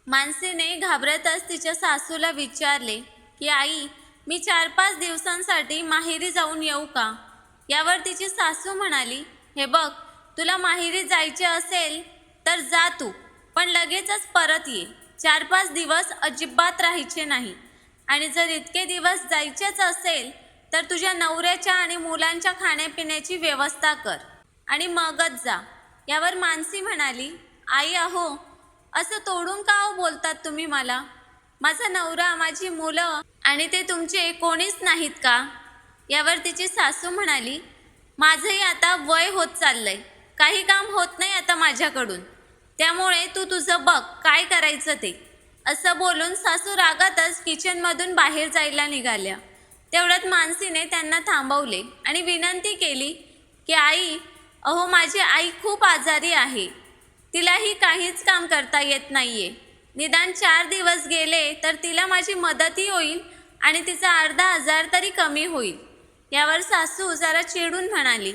मानसीने घाबरतच तिच्या सासूला विचारले की आई, मी 4-5 दिवसांसाठी माहेरी जाऊन येऊ का? यावर तिची सासू म्हणाली, हे बघ, तुला माहेरी जायचे असेल तर जा तू, पण लगेचच परत ये. 4-5 दिवस अजिबात राहायचे नाही. आणि जर इतके दिवस जायचेच असेल तर तुझ्या नवऱ्याच्या आणि मुलांच्या खाण्यापिण्याची व्यवस्था कर आणि मगच जा. यावर मानसी म्हणाली, आई अहो, असं तोडून का बोलतात तुम्ही मला? माझा नवरा, माझी मुलं आणि ते तुमचे कोणीच नाहीत का? यावर तिची सासू म्हणाली, माझंही आता वय होत चाललंय, काही काम होत नाही आता माझ्याकडून, त्यामुळे तू तुझं बघ काय करायचं ते. असं बोलून सासू रागातच किचनमधून बाहेर जायला निघाल्या. तेवढ्यात मानसीने त्यांना थांबवले आणि विनंती केली की आई अहो, माझी आई खूप आजारी आहे, तिलाही काहीच काम करता येत नाहीये. निदान 4 दिवस गेले तर तिला माझी मदतही होईल आणि तिचा अर्धा आजार तरी कमी होईल. यावर सासू जरा चिडून म्हणाली,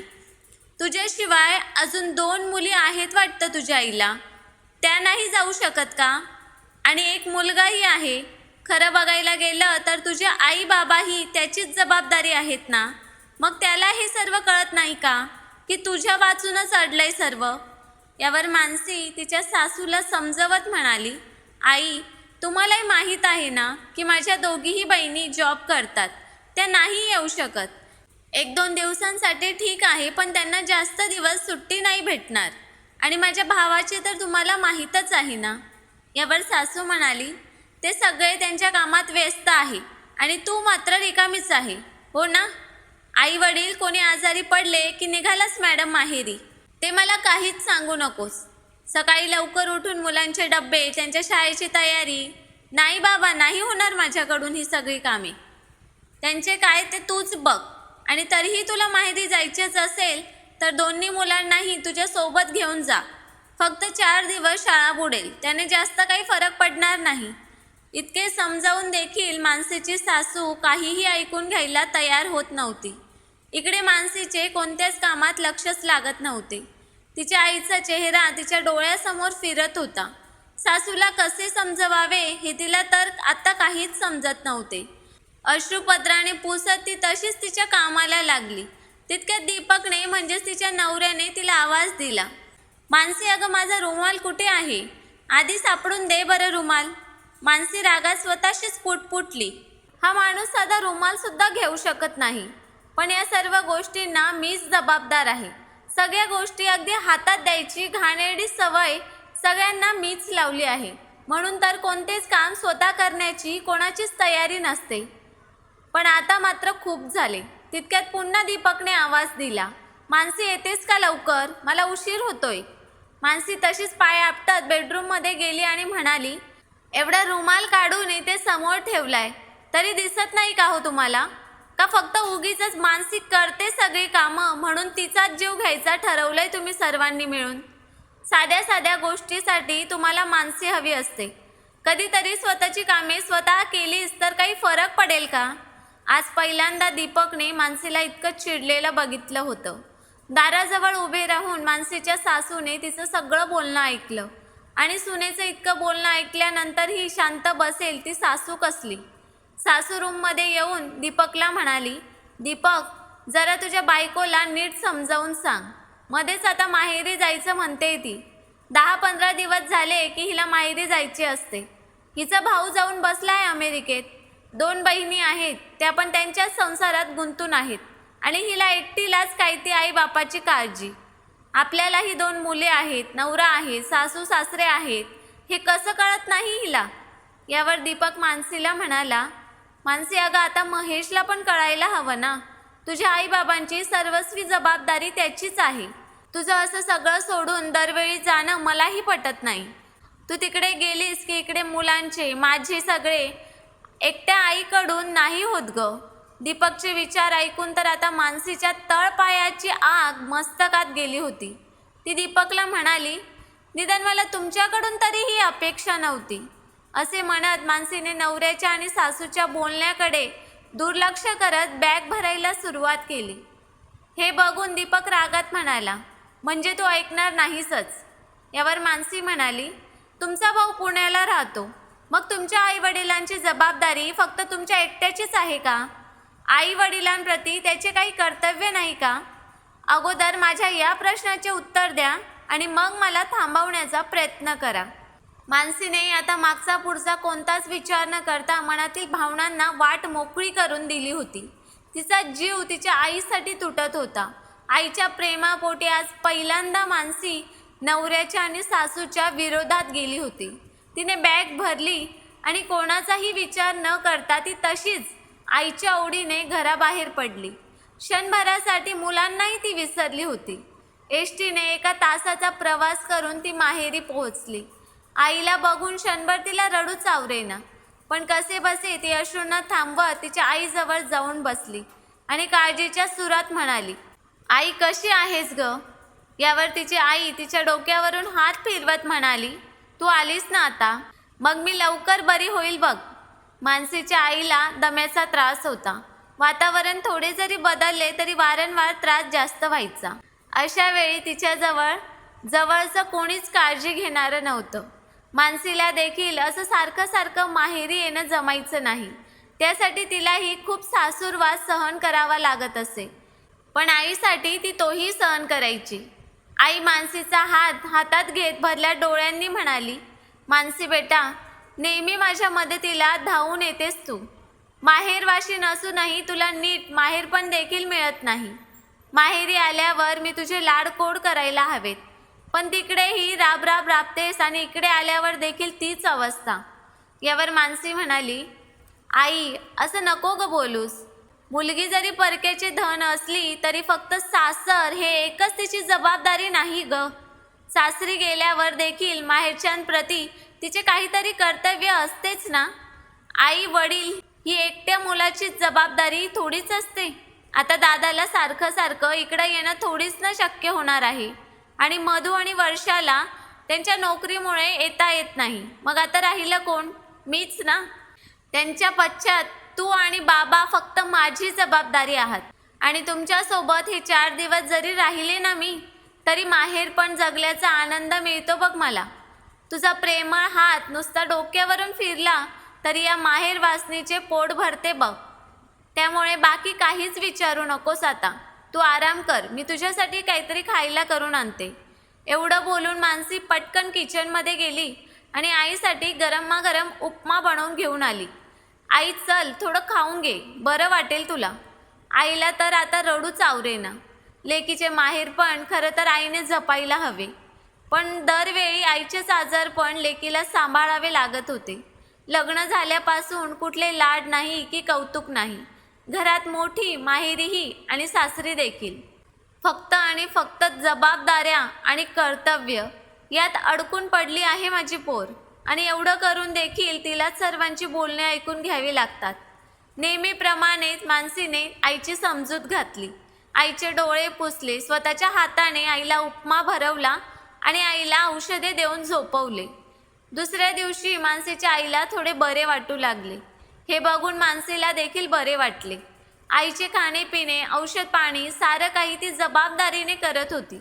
तुझ्याशिवाय अजून 2 मुली आहेत वाटतं तुझ्या आईला, त्या नाही जाऊ शकत का? आणि एक मुलगाही आहे. खरं बघायला गेलं तर तुझे आई बाबाही त्याचीच जबाबदारी आहेत ना. मग त्याला हे सर्व कळत नाही का की तुझ्या वाचूनच अडलंय सर्व? यावर मानसी तिच्या सासूला समजवत म्हणाली, आई, तुम्हालाही माहीत आहे ना की माझ्या दोघीही बहिणी जॉब करतात, त्या नाही येऊ शकत. 1-2 दिवसांसाठी ठीक आहे, पण त्यांना जास्त दिवस सुट्टी नाही भेटणार. आणि माझ्या भावाचे तर तुम्हाला माहीतच आहे ना. यावर सासू म्हणाली, ते सगळे त्यांच्या कामात व्यस्त आहे आणि तू मात्र रिकामीच आहे, हो ना? आई वडील कोणी आजारी पडले की निघालास मॅडम माहेरी, ते मला काहीच सांगू नकोस. सकाळी लवकर उठून मुलांचे डब्बे, त्यांच्या शाळेची तयारी. नाही बाबा, नाही होणार माझ्याकडून ही सगळी कामे. त्यांचे काय ते तूच बघ. आणि तरीही तुला माहेरी जायचेच असेल तर दोन्ही मुलांनाही तुझ्या सोबत घेऊन जा. फक्त 4 दिवस शाळा बुडेल, त्याने जास्त काही फरक पडणार नाही. इतके समजावून देखील मानसीची सासू काहीही ऐकून घ्यायला तयार होत नव्हती. इकडे मानसीचे कोणत्याच कामात लक्षच लागत नव्हते. तिच्या आईचा चेहरा तिच्या डोळ्यासमोर फिरत होता. सासूला कसे समजवावे हे तिला तर आता काहीच समजत नव्हते. अश्रुपत्राने पुसत ती तशीच तिच्या कामाला लागली. तितक्यात दीपकने म्हणजेच तिच्या नवऱ्याने तिला आवाज दिला, मानसी, अगं माझा रुमाल कुठे आहे? आधी सापडून दे बरं रुमाल. मानसी रागात स्वतःशीच पुटपुटली, हा माणूस साधा रुमालसुद्धा घेऊ शकत नाही, पण या सर्व गोष्टींना मीच जबाबदार आहे. सगळ्या गोष्टी अगदी हातात द्यायची घाणेरडी सवय सगळ्यांना मीच लावली आहे. म्हणून तर कोणतेच काम स्वतः करण्याची कोणाचीच तयारी नसते. पण आता मात्र खूप झाले. तितक्यात पुन्हा दीपकने आवाज दिला, मानसी येतेस का लवकर? मला उशीर होतोय. मानसी तशीच पाय आपटत बेडरूममध्ये गेली आणि म्हणाली, एवढा रुमाल काढून इथे समोर ठेवलाय तरी दिसत नाही का हो तुम्हाला? का फक्त उगीच मानसी करते सगळी कामं म्हणून तिचाच जीव घ्यायचा ठरवलंय तुम्ही सर्वांनी मिळून? साध्या साध्या गोष्टीसाठी तुम्हाला मानसी हवी असते. कधीतरी स्वतःची कामे स्वतः केलीस तर काही फरक पडेल का? आज पहिल्यांदा दीपकने मानसीला इतकं चिडलेलं बघितलं होतं. दाराजवळ उभे राहून मानसीच्या सासूने तिचं सगळं बोलणं ऐकलं आणि सुनेचं इतकं बोलणं ऐकल्यानंतरही शांत बसेल ती सासू कसली. सासू रूममध्ये येऊन दीपकला म्हणाली, दीपक, जरा तुझ्या बायकोला नीट समजावून सांग. मध्येच आता माहेरी जायचं म्हणते ती. 10-15 दिवस झाले की हिला माहेरी जायचे असते. हिचा भाऊ जाऊन बसलाय अमेरिकेत. 2 बहिणी आहेत, त्या पण त्यांच्याच संसारात गुंतून आहेत आणि हिला एकटीलाच काय ती आई बापाची काळजी. आपल्यालाही 2 मुले आहेत, नवरा आहे, सासू सासरे आहेत, हे कसं कळत नाही हिला? यावर दीपक मानसीला म्हणाला, मानसी, अगं आता महेशला पण कळायला हवं ना. तुझ्या आईबाबांची सर्वस्वी जबाबदारी त्याचीच आहे. तुझं असं सगळं सोडून दरवेळी जाणं मलाही पटत नाही. तू तिकडे गेलीस की इकडे मुलांचे, माझे सगळे एकट्या आईकडून नाही होत ग. दीपकचे विचार ऐकून तर आता मानसीच्या तळपायाची आग मस्तकात गेली होती. ती दीपकला म्हणाली, निदान मला तुमच्याकडून तरी ही अपेक्षा नव्हती. असे म्हणत मानसीने नवऱ्याच्या आणि सासूच्या बोलण्याकडे दुर्लक्ष करत बॅग भरायला सुरुवात केली. हे बघून दीपक रागात म्हणाला, म्हणजे तू ऐकणार नाहीसच. यावर मानसी म्हणाली, तुमचा भाऊ पुण्याला राहतो, मग तुमच्या आईवडिलांची जबाबदारी फक्त तुमच्या एकट्याचीच आहे का? आईवडिलांप्रती त्याचे काही कर्तव्य नाही का? अगोदर माझ्या या प्रश्नाचे उत्तर द्या आणि मग मला थांबवण्याचा प्रयत्न करा. मानसीने आता मागचा पुढचा कोणताच विचार न करता मनातील भावनांना वाट मोकळी करून दिली होती. तिचा जीव तिच्या आईसाठी तुटत होता. आईच्या प्रेमापोटी आज पहिल्यांदा मानसी नवऱ्याच्या आणि सासूच्या विरोधात गेली होती. तिने बॅग भरली आणि कोणाचाही विचार न करता ती तशीच आईच्या ओढीने घराबाहेर पडली. क्षणभरासाठी मुलांनाही ती विसरली होती. एसटीने 1 तासाचा प्रवास करून ती माहेरी पोहोचली. आईला बघून क्षणभर तिला रडूच आवरेना, पण कसेबसे ती अश्रूंना थांबवत तिच्या आईजवळ जाऊन बसली आणि काळजीच्या सुरात म्हणाली, आई कशी आहेस ग? यावर तिची आई तिच्या डोक्यावरून हात फिरवत म्हणाली, तू आलीस ना आता, मग मी लवकर बरी होईल बघ. मानसीच्या आईला दम्याचा त्रास होता. वातावरण थोडे जरी बदलले तरी वारंवार त्रास जास्त व्हायचा. अशा वेळी तिच्याजवळ जवळचं कोणीच काळजी घेणारं नव्हतं. मानसीला देखील असं सारखं सारखं माहेरी येणं जमायचं नाही. त्यासाठी तिलाही खूप सासूरवास सहन करावा लागत असे, पण आईसाठी ती तोही सहन करायची. आई मानसीचा हात हातात घेत भरल्या डोळ्यांनी म्हणाली, मानसी बेटा, नेहमी माझ्या मदतीला धावून येतेस तू. माहेरवाशी नसूनही तुला नीट माहेरपण देखील मिळत नाही. माहेरी आल्यावर मी तुझे लाडकोड करायला हवेत, पण तिकडेही राब राब राबतेस आणि इकडे आल्यावर देखील तीच अवस्था. यावर मानसी म्हणाली, आई असं नको ग बोलूस. मुलगी जरी परक्याचे धन असली तरी फक्त सासर हे एकच तिची जबाबदारी नाही ग. सासरी गेल्यावर देखील माहेरच्यांप्रती तिचे काहीतरी कर्तव्य असतेच ना. आई वडील ही एकट्या मुलाची जबाबदारी थोडीच असते. आता दादाला सारखं सारखं इकडं येणं थोडीच न शक्य होणार आहे आणि मधू आणि वर्षाला त्यांच्या नोकरीमुळे येता येत नाही. मग आता राहिलं कोण? मीच ना. त्यांच्या पश्चात तू आणि बाबा फक्त माझी जबाबदारी आहात आणि तुमच्यासोबत हे 4 दिवस जरी राहिले ना मी, तरी माहेरपण जगल्याचा आनंद मिळतो बघ मला. तुझा प्रेमळ हात नुसता डोक्यावरून फिरला तरी या माहेर वासनीचे पोट भरते बघ. त्यामुळे बाकी काहीच विचारू नकोस आता. तू आराम कर, मी तुझ्यासाठी काहीतरी खायला करून आणते. एवढं बोलून मानसी पटकन किचनमध्ये गेली आणि आईसाठी गरमागरम उपमा बनवून घेऊन आली. आई चल थोडं खाऊन घे, बरं वाटेल तुला. आईला तर आता रडूच आवरेना. लेकीचे माहेरपण खरं तर आईने जपायला हवे, पण दरवेळी आईचेच आजारपण लेकीला सांभाळावे लागत होते. लग्न झाल्यापासून कुठले लाड नाही की कौतुक नाही. घरात मोठी माहेरीही आणि सासरी देखील. फक्त आणि फक्त जबाबदाऱ्या आणि कर्तव्य यात अडकून पडली आहे माझी पोर. आणि एवढं करून देखील तिला सर्वांची बोलणे ऐकून घ्यावी लागतात. नेहमीप्रमाणेच मानसीने आईची समजूत घातली. आईचे डोळे पुसले, स्वतःच्या हाताने आईला उपमा भरवला आणि आईला औषधे देऊन झोपवले. दुसऱ्या दिवशी मानसीच्या आईला थोडे बरे वाटू लागले. हे बघून मानसीला देखील बरे वाटले. आईचे खाणेपिणे, औषध पाणी सारं काही ती जबाबदारीने करत होती.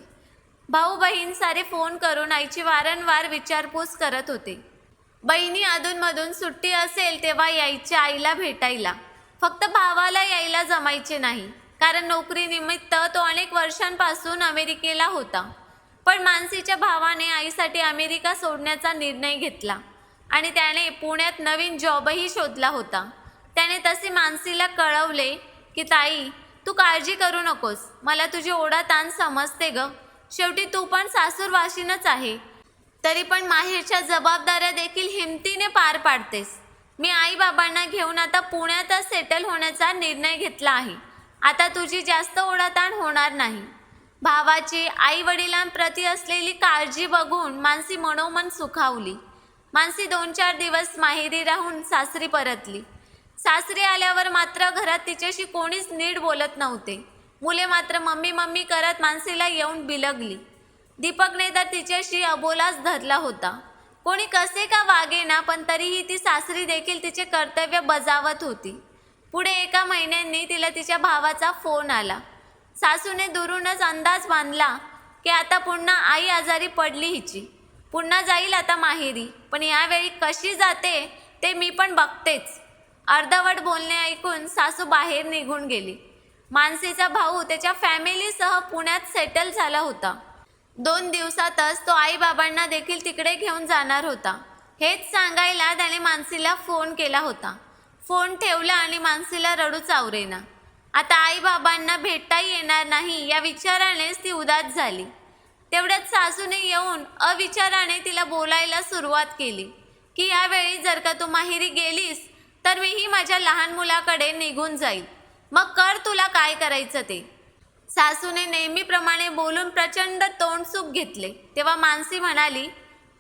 भाऊ बहीण सारे फोन करून आईची वारंवार विचारपूस करत होते. बहिणी अधूनमधून सुट्टी असेल तेव्हा यायच्या आईला भेटायला. फक्त भावाला यायला जमायचे नाही, कारण नोकरीनिमित्त तो अनेक वर्षांपासून अमेरिकेला होता. पण मानसीच्या भावाने आईसाठी अमेरिका सोडण्याचा निर्णय घेतला आणि त्याने पुण्यात नवीन जॉबही शोधला होता. त्याने तसे मानसीला कळवले की ताई, तू काळजी करू नकोस, मला तुझी ओढाताण समजते ग. शेवटी तू पण सासूरवाशीनच आहे, तरी पण माहेरच्या जबाबदाऱ्या देखील हिमतीने पार पाडतेस. मी आईबाबांना घेऊन आता पुण्यातच सेटल होण्याचा निर्णय घेतला आहे. आता तुझी जास्त ओढाताण होणार नाही. भावाची आई वडिलांप्रती असलेली काळजी बघून मानसी मनोमन सुखावली. मानसी 2-4 दिवस माहेरी राहून सासरी परतली. सासरी आल्यावर मात्र घरात तिच्याशी कोणीच नीट बोलत नव्हते. मुले मात्र मम्मी मम्मी करत मानसीला येऊन बिलगली. दीपकने तर तिच्याशी अबोलाच धरला होता. कोणी कसे का वागेना, पण तरीही ती सासरी देखील तिचे कर्तव्य बजावत होती. पुढे 1 महिन्यांनी तिला तिच्या भावाचा फोन आला. सासूने दुरूनच अंदाज बांधला की आता पुन्हा आई आजारी पडली हिची. पुन्हा जाईल आता माहेरी, पण यावेळी कशी जाते ते मी पण बघतेच. अर्धवट बोलणे ऐकून सासू बाहेर निघून गेली. मानसीचा भाऊ त्याच्या फॅमिलीसह पुण्यात सेटल झाला होता. 2 दिवसातच तो आईबाबांना देखील तिकडे घेऊन जाणार होता. हेच सांगायला त्याने मानसीला फोन केला होता. फोन ठेवला आणि मानसीला रडूच आवरेना. आता आईबाबांना भेटताही येणार नाही या विचारानेच ती उदास झाली. तेवढ्यात सासूने येऊन अविचाराने तिला बोलायला सुरुवात केली की यावेळी जर का तू माहेरी गेलीस तर मीही माझ्या लहान मुलाकडे निघून जाईल. मग कर तुला काय करायचं ते. सासूने नेहमीप्रमाणे बोलून प्रचंड तोंडसुख घेतले. तेव्हा मानसी म्हणाली,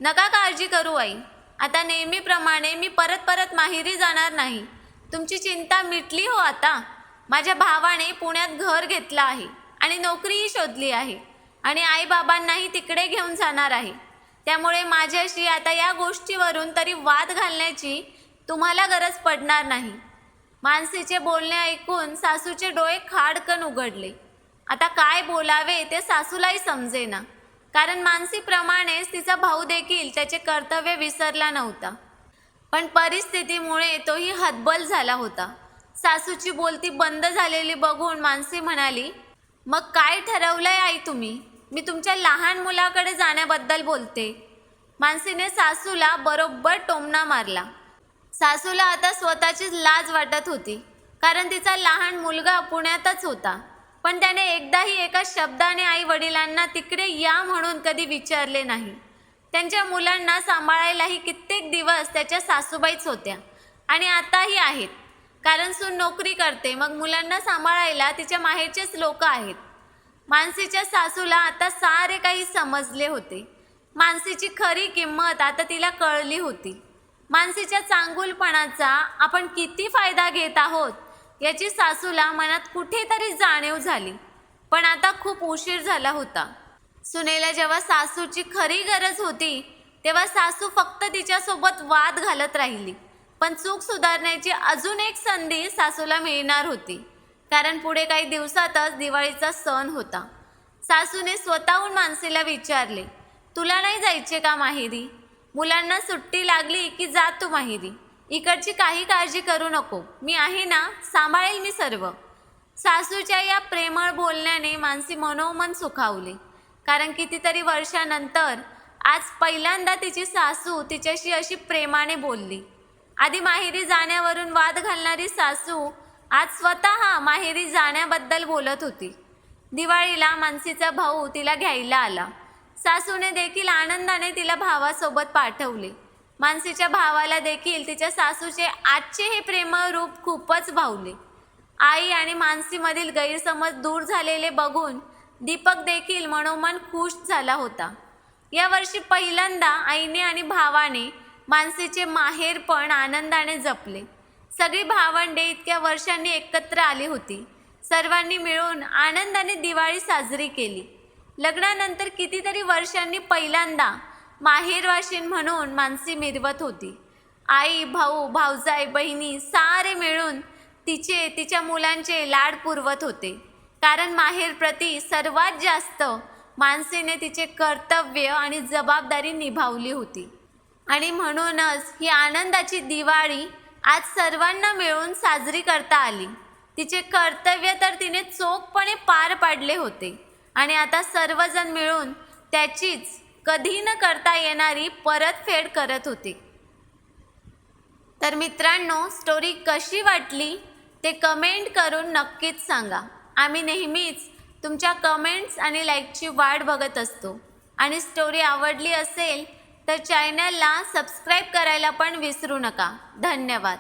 नका काळजी करू आई, आता नेहमीप्रमाणे मी परत माहेरी जाणार नाही. तुमची चिंता मिटली हो आता. माझ्या भावाने पुण्यात घर घेतलं आहे आणि नोकरीही शोधली आहे आणि आईबाबांनाही तिकडे घेऊन जाणार आहे. त्यामुळे माझ्याशी आता या गोष्टीवरून तरी वाद घालण्याची तुम्हाला गरज पडणार नाही. मानसीचे बोलणे ऐकून सासूचे डोळे खाडकन उघडले. आता काय बोलावे ते सासूलाही समजेना, कारण मानसीप्रमाणेच तिचा भाऊ देखील त्याचे कर्तव्य विसरला नव्हता. पण परिस्थितीमुळे तोही हतबल झाला होता. सासूची बोलती बंद झालेली बघून मानसी म्हणाली, मग काय ठरवलंय आई तुम्ही? मी तुमच्या लहान मुलाकडे जाण्याबद्दल बोलते. मानसीने सासूला बरोबर टोमणा मारला. सासूला आता स्वतःचीच लाज वाटत होती, कारण तिचा लहान मुलगा पुण्यातच होता. पण त्याने एकदाही एका शब्दाने आई वडिलांना तिकडे या म्हणून कधी विचारले नाही. त्यांच्या मुलांना सांभाळायलाही कित्येक दिवस त्याच्या सासूबाईच होत्या आणि आताही आहेत, कारण सून नोकरी करते, मग मुलांना सांभाळायला तिच्या माहेरचेच लोक आहेत. मानसीच्या सासूला आता सारे काही समजले होते. मानसीची खरी किंमत आता तिला कळली होती. मानसीच्या चांगुलपणाचा आपण किती फायदा घेत आहोत याची सासूला मनात कुठेतरी जाणीव झाली. पण आता खूप उशीर झाला होता. सुनेला जेव्हा सासूची खरी गरज होती तेव्हा सासू फक्त तिच्यासोबत वाद घालत राहिली. पण चूक सुधारण्याची अजून एक संधी सासूला मिळणार होती, कारण पुढे काही दिवसातच दिवाळीचा सण होता. सासूने स्वतःहून मानसीला विचारले, तुला नाही जायचे का माहेरी? मुलांना सुट्टी लागली की जा तू माहेरी. इकडची काही काळजी करू नको, मी आहे ना, सांभाळेल मी सर्व. सासूच्या या प्रेमळ बोलण्याने मानसी मनोमन सुखावली, कारण कितीतरी वर्षानंतर आज पहिल्यांदा तिची सासू तिच्याशी अशी प्रेमाने बोलली. आधी माहेरी जाण्यावरून वाद घालणारी सासू आज स्वतः माहेरी जाण्याबद्दल बोलत होती. दिवाळीला मानसीचा भाऊ तिला घ्यायला आला. सासूने देखील आनंदाने तिला भावासोबत पाठवले. मानसीच्या भावाला देखील तिच्या सासूचे आजचे हे प्रेमळ रूप खूपच भावले. आई आणि मानसीमधील गैरसमज दूर झालेले बघून दीपक देखील मनोमन खुश झाला होता. यावर्षी पहिल्यांदा आईने आणि भावाने मानसीचे माहेरपण आनंदाने जपले. सगळी भावंडे इतक्या वर्षांनी एकत्र आली होती. सर्वांनी मिळून आनंदाने दिवाळी साजरी केली. लग्नानंतर कितीतरी वर्षांनी पहिल्यांदा माहेरवाशीण म्हणून मानसी मिरवत होती. आई, भाऊ, भावजाई, बहिणी सारे मिळून तिच्या मुलांचे लाड पुरवत होते, कारण माहेरप्रती सर्वात जास्त मानसीने तिचे कर्तव्य आणि जबाबदारी निभावली होती. आणि म्हणूनच ही आनंदाची दिवाळी आज सर्वांना मिळून साजरी करता आली. तिचे कर्तव्य तर तिने चोखपणे पार पाडले होते आणि आता सर्वजण मिळून त्याचीच कधी न करता येणारी परतफेड करत होते. तर मित्रांनो, स्टोरी कशी वाटली ते कमेंट करून नक्कीच सांगा. आम्ही नेहमीच तुमच्या कमेंट्स आणि लाईकची वाट बघत असतो. आणि स्टोरी आवडली असेल तर चॅनलला सबस्क्राईब करायला पण विसरू नका. धन्यवाद.